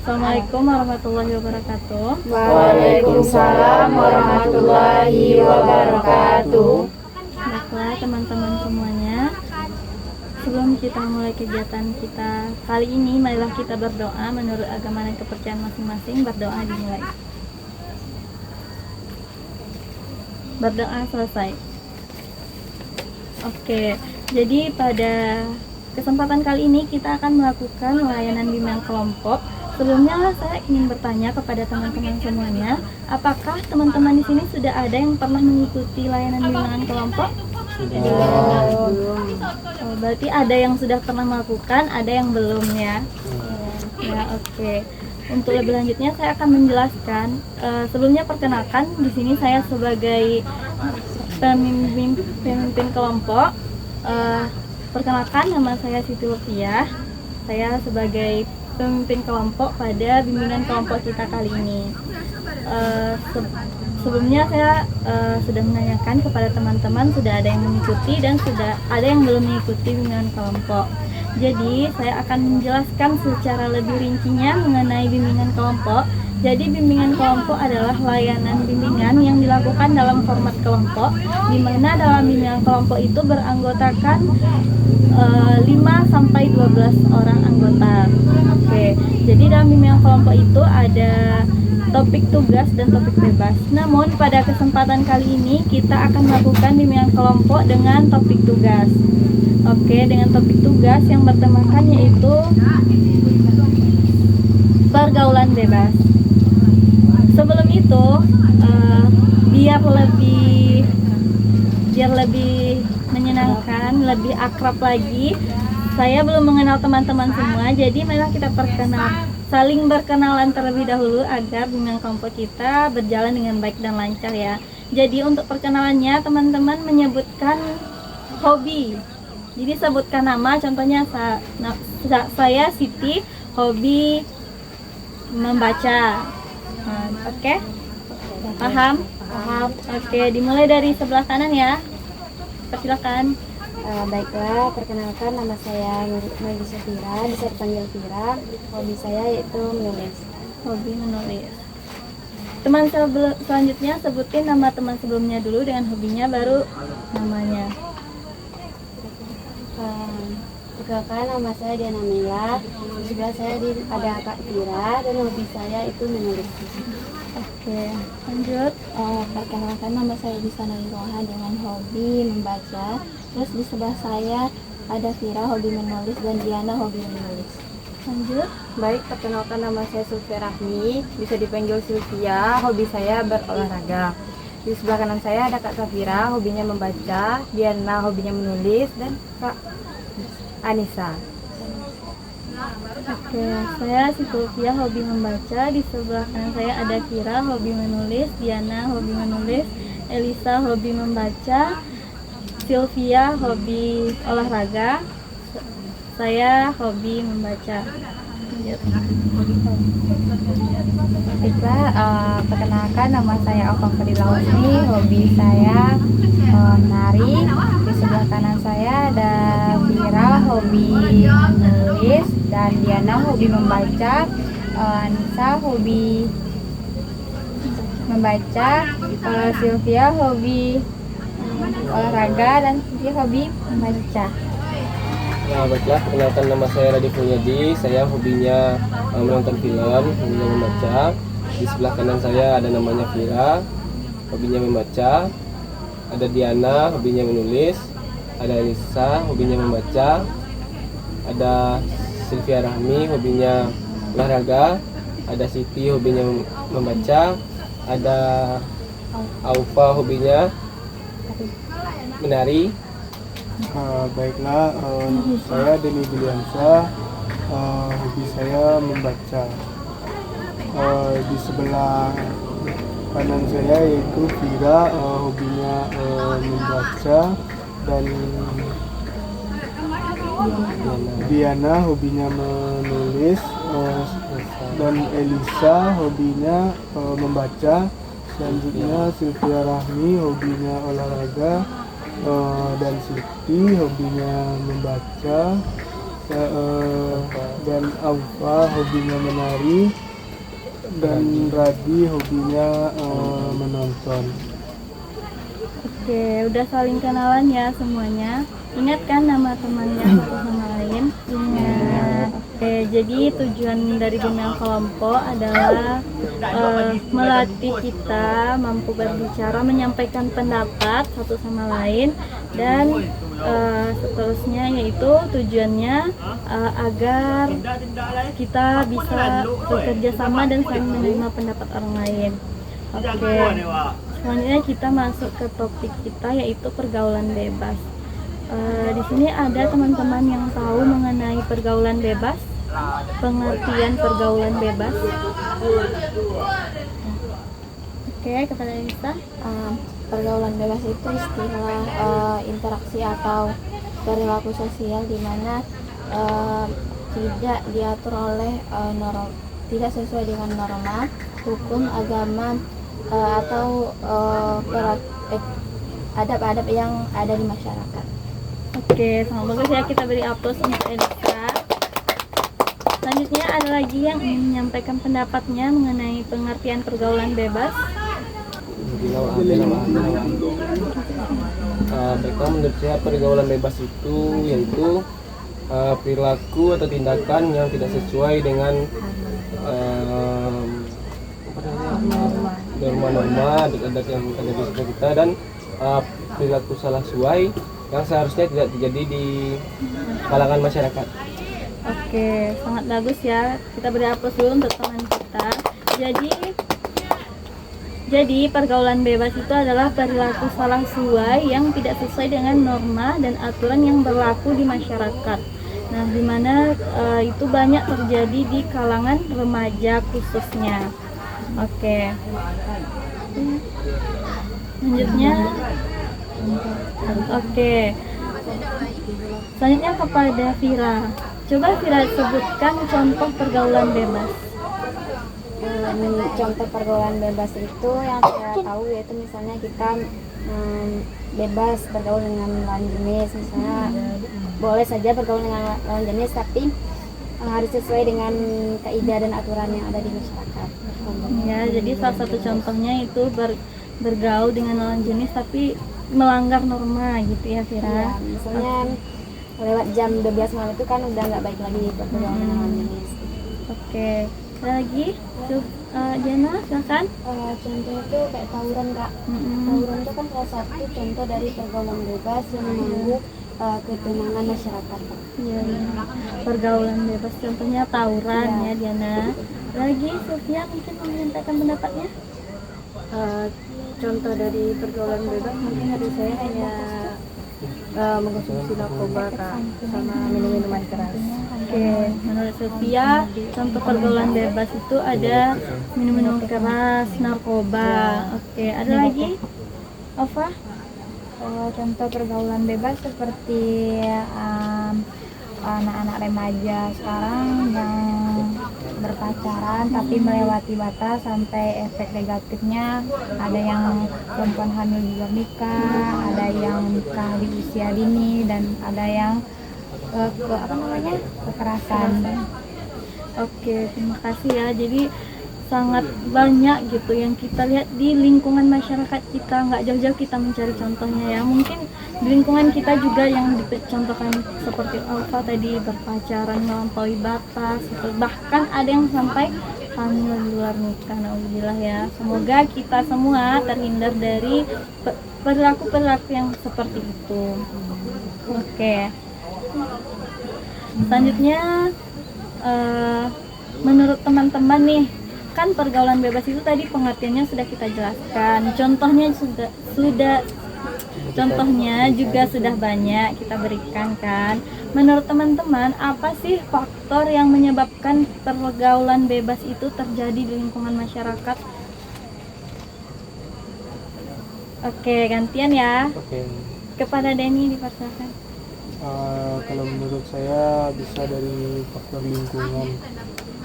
Assalamualaikum warahmatullahi wabarakatuh. Waalaikumsalam warahmatullahi wabarakatuh. Baiklah teman-teman semuanya, sebelum kita mulai kegiatan kita kali ini, marilah kita berdoa menurut agama dan kepercayaan masing-masing. Berdoa dimulai. Berdoa selesai. Oke, jadi pada kesempatan kali ini kita akan melakukan layanan bimbingan kelompok. Sebelumnya saya ingin bertanya kepada teman-teman semuanya, apakah teman-teman di sini sudah ada yang pernah mengikuti layanan bimbingan kelompok? Oh, berarti ada yang sudah pernah melakukan, ada yang belum ya. Ya, oke. Untuk lebih lanjutnya saya akan menjelaskan. Sebelumnya perkenalkan, di sini saya sebagai pemimpin kelompok. Perkenalkan, nama saya Siti Lufiah. Saya sebagai pemimpin kelompok pada bimbingan kelompok kita kali ini. Sebelumnya saya sudah menanyakan kepada teman-teman, sudah ada yang mengikuti dan sudah ada yang belum mengikuti bimbingan kelompok. Jadi saya akan menjelaskan secara lebih rincinya mengenai bimbingan kelompok. Jadi bimbingan kelompok adalah layanan bimbingan yang dilakukan dalam format kelompok, di mana dalam bimbingan kelompok itu beranggotakan 5-12 orang anggota. Oke, jadi dalam bimbingan kelompok itu ada topik tugas dan topik bebas. Namun pada kesempatan kali ini kita akan melakukan bimbingan kelompok dengan topik tugas. Oke, dengan topik tugas yang bertemakan yaitu pergaulan bebas. Sebelum itu, biar lebih menyenangkan, lebih akrab lagi, saya belum mengenal teman-teman semua, jadi marilah kita saling berkenalan terlebih dahulu agar bimbingan kelompok kita berjalan dengan baik dan lancar ya. Jadi untuk perkenalannya, teman-teman menyebutkan hobi. Jadi sebutkan nama, contohnya saya Siti, hobi membaca. Oke? Paham? Paham. Oke, dimulai dari sebelah kanan ya. Persilakan. Baiklah, perkenalkan nama saya Melisa Fira, bisa dipanggil Fira. Hobi saya yaitu menulis. Hobi menulis. Teman selanjutnya sebutin nama teman sebelumnya dulu dengan hobinya, baru namanya. Perkenalkan nama saya Diana Mila. Di sebelah saya ada Kak Fira dan hobi saya itu menulis. Oke, lanjut. Perkenalkan nama saya Disana Roha dengan hobi membaca. Terus di sebelah saya ada Fira hobi menulis dan Diana hobi menulis. Lanjut. Baik, perkenalkan nama saya Sulfia Rahmi, bisa dipanggil Sylvia, hobi saya berolahraga. Di sebelah kanan saya ada Kak Safira, hobinya membaca, Diana hobinya menulis, dan Kak Anissa. Oke, saya Sylvia hobi membaca. Di sebelah kanan saya ada Fira hobi menulis, Diana hobi menulis, Elisa hobi membaca, Sylvia hobi olahraga, saya hobi membaca. Baiklah, perkenalkan nama saya Alfa Fadila Husni, hobi saya menari. Di sebelah kanan saya ada Fira hobi menulis dan Diana hobi membaca, Anissa hobi membaca, Sylvia hobi olahraga, dan Sylvia hobi membaca. Nah, baiklah, perkenalkan nama saya Radif Mulyadi. Saya hobinya menonton film, hobinya membaca. Di sebelah kanan saya ada namanya Fira, hobinya membaca. Ada Diana, hobinya menulis. Ada Elisa, hobinya membaca. Ada Sylvia Rahmi, hobinya olahraga. Ada Siti, hobinya membaca. Ada Aufa, hobinya menari. Baiklah, saya Denny Biliansyah, hobi saya membaca. Di sebelah kanan saya yaitu Fira, hobinya membaca, dan Diana hobinya menulis, dan Elisa hobinya membaca. Selanjutnya Sylvia Rahmi hobinya olahraga, dan Siti hobinya membaca. dan Aufa hobinya menari, dan Radi hobinya menonton. Oke, udah saling kenalan ya semuanya. Ingat kan nama temannya satu sama lain? Ingat. Oke, jadi tujuan dari bimbingan kelompok adalah melatih kita mampu berbicara, menyampaikan pendapat satu sama lain, dan seterusnya, yaitu tujuannya agar kita bisa bekerja sama dan saling menerima pendapat orang lain. Oke, selanjutnya kita masuk ke topik kita, yaitu pergaulan bebas. Di sini ada teman-teman yang tahu mengenai pergaulan bebas, pengertian pergaulan bebas. Oke, kepada Lisa. Pergaulan bebas itu istilah interaksi atau perilaku sosial di mana tidak diatur oleh tidak sesuai dengan norma, hukum, agama, atau adab-adab yang ada di masyarakat. Oke, sangat bagus ya, kita beri aplaus untuk Elisa. Selanjutnya ada lagi yang ingin menyampaikan pendapatnya mengenai pengertian pergaulan bebas. Baiklah, menurut saya pergaulan bebas itu yaitu perilaku atau tindakan yang tidak sesuai dengan norma-norma adat yang ada di sekitar kita, dan perilaku salah sesuai yang seharusnya tidak terjadi di kalangan masyarakat. Oke, sangat bagus ya. Kita beri aplaus dulu untuk teman kita. Jadi pergaulan bebas itu adalah perilaku salah sesuai yang tidak sesuai dengan norma dan aturan yang berlaku di masyarakat. Nah, di mana itu banyak terjadi di kalangan remaja khususnya. Oke. Selanjutnya, selanjutnya kepada Vira. Coba Vira sebutkan contoh pergaulan bebas. Contoh pergaulan bebas itu yang saya tahu yaitu misalnya kita bebas bergaul dengan lawan jenis, misalnya boleh saja bergaul dengan lawan jenis tapi harus sesuai dengan kaidah dan aturan yang ada di masyarakat. Ya, jadi salah satu contohnya itu bergaul dengan lawan jenis tapi melanggar norma gitu ya, Vira. Ya, misalnya lewat jam 12 malam itu kan udah nggak baik lagi bergaul dengan lawan jenis. Oke, ada lagi? Jana, silakan. Contoh itu kayak tawuran, Kak. Tawuran itu kan salah satu contoh dari pergaulan bebas yang mengganggu ketenangan masyarakat. Ya, pergaulan bebas contohnya tawuran ya, Diana. Lagi Sofia mungkin mau menyampaikan pendapatnya. Contoh dari pergaulan bebas mungkin dari saya hanya mengkonsumsi narkoba, Kak, sama minum-minuman keras. Oke, menurut Sofia contoh pergaulan bebas itu ada minum-minum keras, narkoba. Oke, ada lagi? Ova? Contoh pergaulan bebas seperti anak-anak remaja sekarang yang berpacaran tapi melewati batas sampai efek negatifnya ada yang perempuan hamil di luar nikah, ada yang nikah di usia dini, dan ada yang kekerasan. Oke, terima kasih ya. Jadi sangat banyak gitu yang kita lihat di lingkungan masyarakat kita, nggak jauh-jauh kita mencari contohnya ya. Mungkin di lingkungan kita juga yang dicontohkan seperti Alfa tadi, berpacaran melampaui batas, bahkan ada yang sampai hamil di luar nikah. Alhamdulillah ya, semoga kita semua terhindar dari perilaku-perilaku yang seperti itu. Oke, selanjutnya menurut teman-teman nih, kan pergaulan bebas itu tadi pengertiannya sudah kita jelaskan, contohnya juga sudah banyak kita berikan kan. Menurut teman-teman, apa sih faktor yang menyebabkan pergaulan bebas itu terjadi di lingkungan masyarakat? Oke, gantian ya. Kepada Denny dipersilakan. Kalau menurut saya bisa dari faktor lingkungan.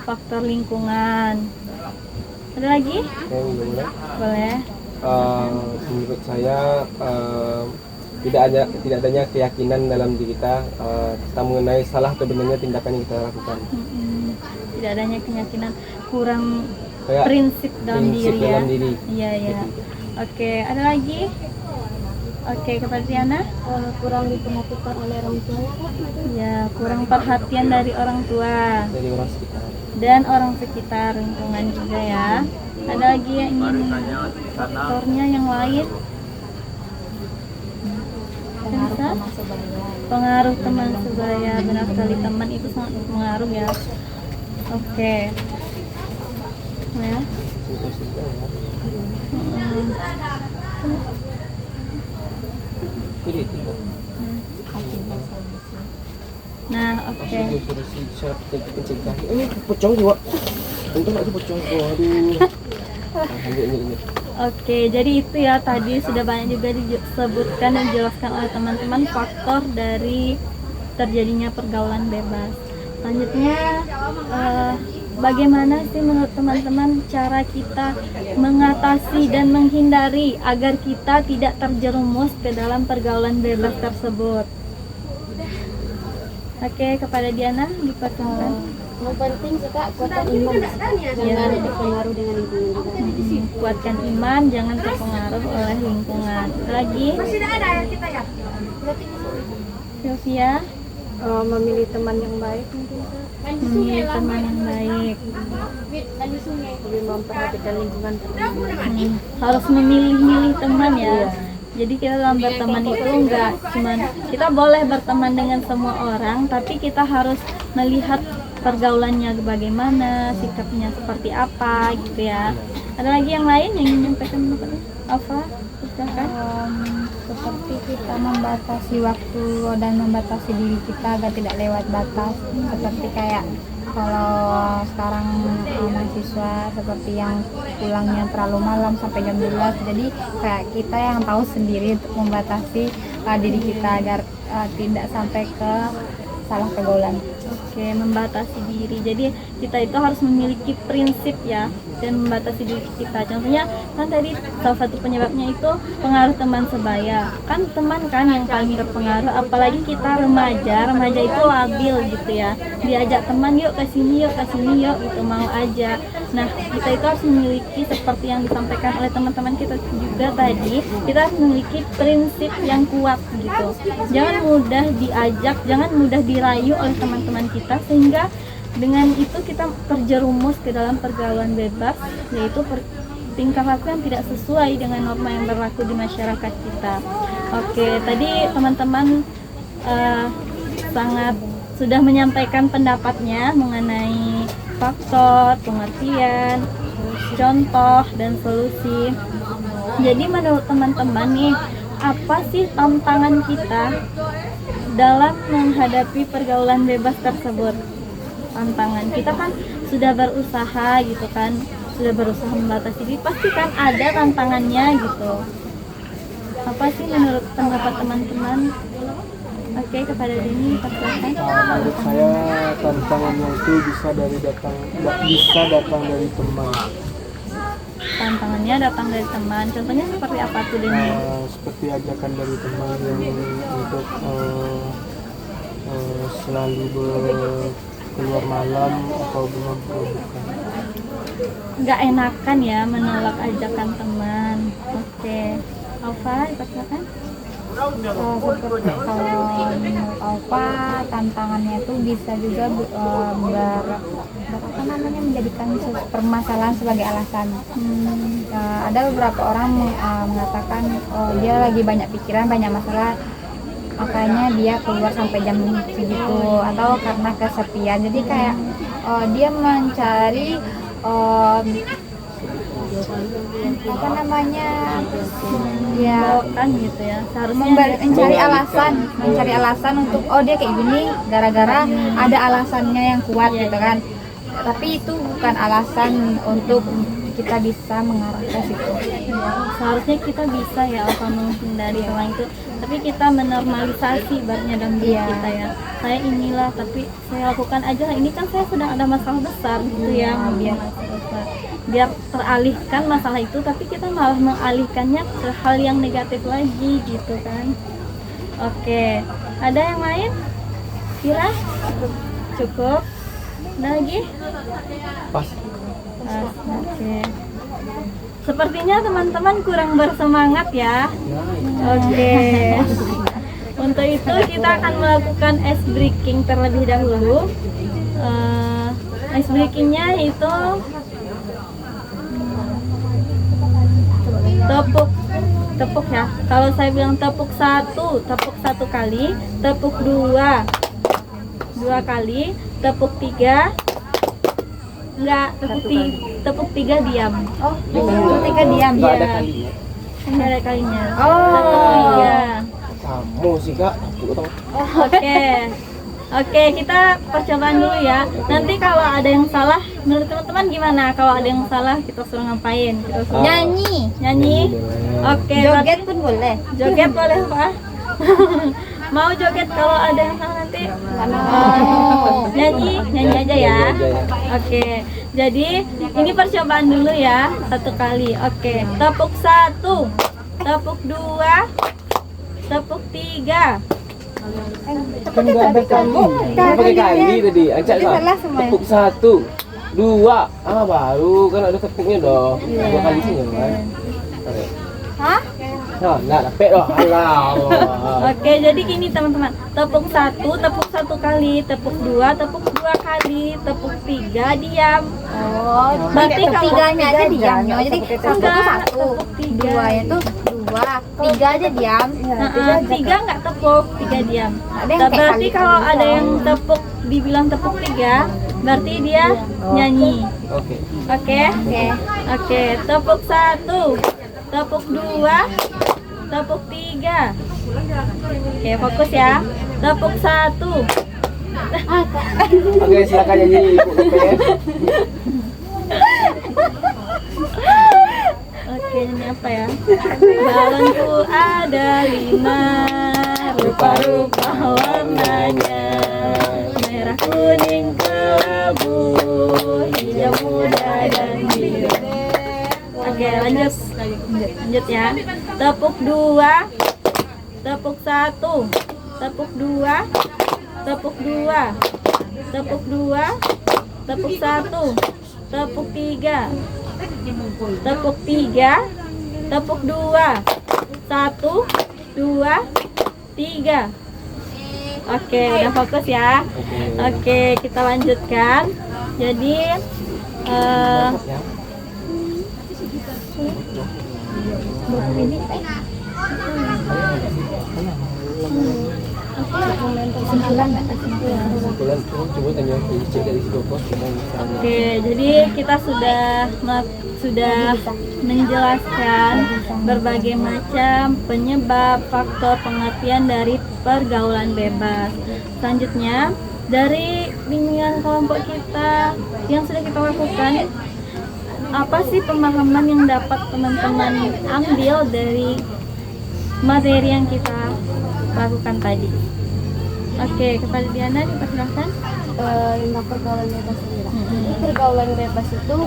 Faktor lingkungan. Ada lagi? Boleh. Boleh. Menurut saya tidak adanya keyakinan dalam diri kita kita mengenai salah atau benarnya tindakan yang kita lakukan. Tidak adanya keyakinan, kurang Kayak prinsip dalam prinsip diri ya. dalam diri. Iya ya. Gitu. Oke, ada lagi? Oke, kepada Tiana? Kurang diperhatikan oleh orang tua. Ya, kurang perhatian dari orang tua Dari orang sekitar. dan orang sekitar, lingkungan juga ya. Ada lagi yang ingin faktornya yang lain? Pengaruh Bisa? teman sebaya. Pengaruh teman sebaya, benar sekali, teman itu sangat berpengaruh ya. Oke. Ya. Simpel-simpel ya. Pilih tiga. Nah, oke. Solusi cara pencegah. Ini pocong juga. Untung ada pocong. Waduh. Ini. Oke, jadi itu ya tadi sudah banyak juga disebutkan dan dijelaskan oleh teman-teman faktor dari terjadinya pergaulan bebas. Selanjutnya, bagaimana sih menurut teman-teman cara kita mengatasi dan menghindari agar kita tidak terjerumus ke dalam pergaulan bebas tersebut? Oke, kepada Diana dipersilakan. Yang penting kita kuatkan iman, jangan terpengaruh dengan lingkungan kita. Kuatkan iman, jangan terpengaruh oleh lingkungan. Lagi, Sylvia, Memilih teman yang baik mungkin Kak. memilih teman yang baik. Lebih memperhatikan lingkungan kita. Harus memilih-milih teman ya. Jadi kita dalam berteman itu enggak cuman kita boleh berteman dengan semua orang, tapi kita harus melihat pergaulannya bagaimana, sikapnya seperti apa gitu ya. Ada lagi yang lain yang ingin menyampaikan pendapatnya? Alfa, silakan. Seperti kita membatasi waktu dan membatasi diri kita agar tidak lewat batas, seperti kayak kalau sekarang mahasiswa seperti yang pulangnya terlalu malam sampai jam 12, jadi kayak kita yang tahu sendiri untuk membatasi diri kita agar tidak sampai ke salah pergaulan. Oke, membatasi diri. Jadi kita itu harus memiliki prinsip ya dan membatasi diri kita. Contohnya kan tadi salah satu penyebabnya itu pengaruh teman sebaya. Kan teman kan yang paling berpengaruh, apalagi kita remaja. Remaja itu labil gitu ya. Diajak teman yuk ke sini yuk gitu, mau aja. Nah, kita itu harus memiliki seperti yang disampaikan oleh teman-teman kita juga tadi, kita harus memiliki prinsip yang kuat gitu. Jangan mudah diajak, jangan mudah dirayu oleh teman-teman kita, sehingga dengan itu kita terjerumus ke dalam pergaulan bebas, yaitu tingkah laku yang tidak sesuai dengan norma yang berlaku di masyarakat kita. Oke, tadi teman-teman sangat sudah menyampaikan pendapatnya mengenai faktor, pengertian, contoh, dan solusi. Jadi menurut teman-teman nih, apa sih tantangan kita dalam menghadapi pergaulan bebas tersebut? Tantangan kita kan sudah berusaha gitu kan, sudah berusaha membatasi diri, pasti kan ada tantangannya gitu. Apa sih menurut pendapat teman-teman? Oke, kepada Dini persilakan. Menurut saya tantangannya itu bisa datang dari teman. Tantangannya datang dari teman. Contohnya seperti apa tuh Dini? Seperti ajakan dari teman yang untuk selalu keluar malam atau belum bukan. Nggak enakan ya menolak ajakan teman. Oke, Alfa persilakan. Seperti kalau menurut Alfa tantangannya itu bisa juga menjadikan permasalahan sebagai alasan. Ada beberapa orang mengatakan dia lagi banyak pikiran, banyak masalah, makanya dia keluar sampai jam segitu, atau karena kesepian. Jadi kayak dia mencari ya Kan gitu ya. Seharusnya mencari alasan untuk dia kayak gini gara-gara ada alasannya yang kuat gitu kan. Tapi itu bukan alasan untuk kita bisa mengarah ke situ. seharusnya kita bisa ya Alfa menghindari hal itu, tapi kita menormalisasi ibaratnya dalam diri kita ya. Saya inilah, tapi saya lakukan aja. Ini kan saya sedang ada masalah besar gitu ya, biar teralihkan masalah itu, tapi kita malah mengalihkannya ke hal yang negatif lagi gitu kan. Oke, ada yang lain? Kira? Cukup? Ada lagi? Pas. Oke. Sepertinya teman-teman kurang bersemangat ya. Oke. Untuk itu kita akan melakukan ice breaking terlebih dahulu. Ice breakingnya itu tepuk ya. Kalau saya bilang tepuk satu kali, tepuk dua kali, tepuk tiga. Enggak, tepuk tiga diam. Oh, tepuk 3 diam. Nggak ada Iya. kalinya. Enggak ada kalinya. Oh. Tepuk tiga. Kamu sih kak, aku tahu. Oke, kita percobaan dulu ya. Nanti kalau ada yang salah, menurut teman-teman gimana? Kalau ada yang salah, kita suruh ngapain? Kita suruh nyanyi. Oke, Joget pun boleh. joget boleh Pak? Mau joget kalau ada yang salah nanti? Nyanyi aja ya. Oke, jadi ini percobaan dulu ya, satu kali. Oke, tepuk satu, tepuk dua, tepuk tiga. Kan nggak ada kali. Pakai kali tadi. Ajak lah. Tepuk satu, dua. Baru kan ada tepuknya dong. Dua kali sih kan. Hah? Nah, nggak dapet loh. Alah. Oke, jadi gini teman-teman. Tepuk satu kali, tepuk dua kali, tepuk tiga diam. Oh, Berarti kalau tiganya aja diamnya. Jadi satu Enggak, itu satu, tepuk tiga. dua itu dua, tiga aja diam. Tiga nggak tepuk, tiga diam. Ada yang kayak Berarti kali-kali kalau ada dong. yang tepuk, dibilang tepuk tiga, berarti dia nyanyi. Oke. Oke? Oke, tepuk satu, tepuk dua, tepuk tiga. Oke, fokus ya. Tepuk satu. Oke, silakan nyanyi Ibu Kepen. Oke, ini apa ya? Balonku ada 5, rupa-rupa warnanya, merah, kuning, kelabu, hijau muda dan biru. Oke, lanjut ya. Tepuk dua, tepuk satu, tepuk dua, tepuk dua, tepuk dua, tepuk satu, tepuk tiga, tepuk tiga, tepuk dua, satu, dua, tiga. Oke, udah fokus ya. Oke, kita lanjutkan. Jadi Kesimpulan tuh coba tanya cek dari Sidopos gimana. Oke, jadi kita sudah menjelaskan berbagai macam penyebab, faktor, pengertian dari pergaulan bebas. Selanjutnya, dari bimbingan kelompok kita yang sudah kita lakukan, apa sih pemahaman yang dapat teman-teman ambil dari materi yang kita lakukan tadi? Oke, kepada Diana dipersilakan. Tentang pergaulan bebas ini. Pergaulan bebas itu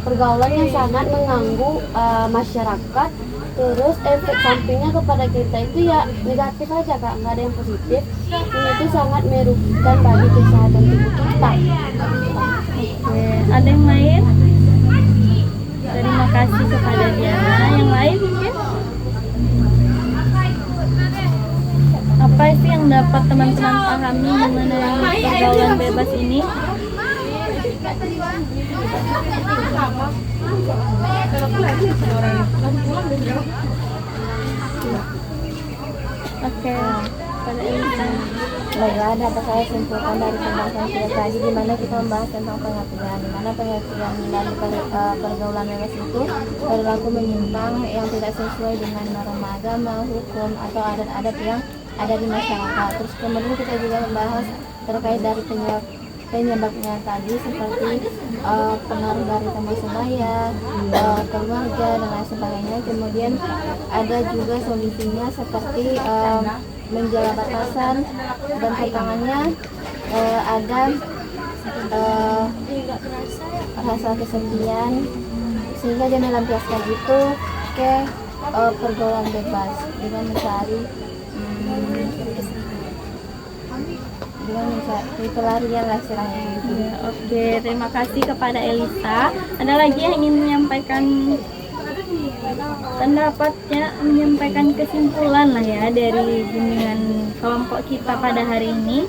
pergaulan yang sangat mengganggu masyarakat. Terus efek sampingnya kepada kita itu ya negatif aja kak, nggak ada yang positif. Ini itu sangat merugikan bagi kesehatan tubuh kita. Oke, ada yang lain? Terima kasih kepada Diana. Yang lain mungkin? Apa sih yang dapat teman-teman pahami mengenai pergaulan bebas ini? Oke, pada Elisa. Baiklah, dapat saya simpulkan dari pembahasan kita tadi, di mana kita membahas tentang pengertian, di mana pengertian dari pergaulan bebas itu perilaku menyimpang yang tidak sesuai dengan norma agama, hukum, atau adat-adat yang ada di masyarakat. Terus kemudian kita juga membahas terkait dari penyebabnya tadi, seperti pengaruh dari teman sebaya, keluarga, dan lain sebagainya. Kemudian ada juga solusinya seperti menjaga batasan, dan tantangannya ada rasa kesepian, sehingga dia melampiaskan itu ke pergaulan bebas dengan mencari Dia mencari pelarian lah istilahnya gitu. Ya, oke, terima kasih kepada Elisa. Ada lagi yang ingin menyampaikan pendapatnya, menyampaikan kesimpulan lah ya dari bimbingan kelompok kita pada hari ini?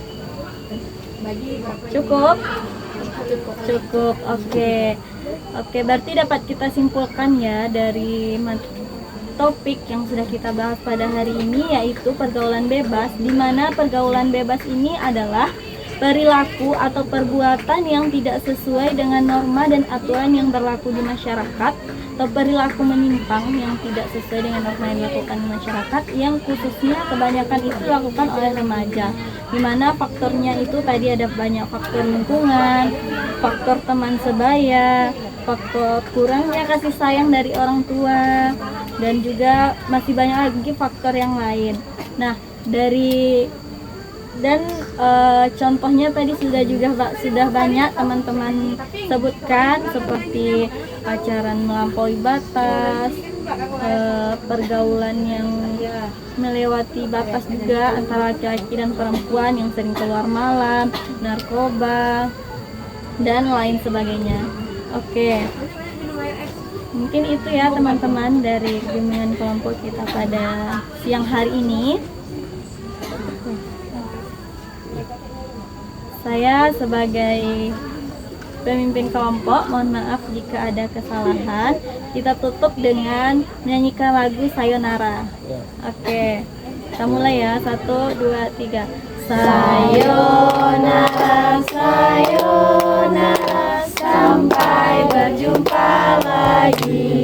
Cukup? Cukup, oke. Oke, berarti dapat kita simpulkan ya dari topik yang sudah kita bahas pada hari ini, yaitu pergaulan bebas, di mana pergaulan bebas ini adalah perilaku atau perbuatan yang tidak sesuai dengan norma dan aturan yang berlaku di masyarakat, atau perilaku menyimpang yang tidak sesuai dengan norma yang dilakukan di masyarakat, yang khususnya kebanyakan itu dilakukan oleh remaja, di mana faktornya itu tadi ada banyak faktor lingkungan, faktor teman sebaya, faktor kurangnya kasih sayang dari orang tua, dan juga masih banyak lagi faktor yang lain. Nah, contohnya tadi sudah banyak teman-teman sebutkan, seperti pacaran melampaui batas, pergaulan yang melewati batas juga antara laki-laki dan perempuan yang sering keluar malam, narkoba, dan lain sebagainya. Oke, mungkin itu ya teman-teman dari bimbingan kelompok kita pada siang hari ini. Saya sebagai pemimpin kelompok mohon maaf jika ada kesalahan. Kita tutup dengan menyanyikan lagu Sayonara. Oke, kita mulai ya. 1, 2, 3. Sayonara, sayonara, sampai berjumpa lagi.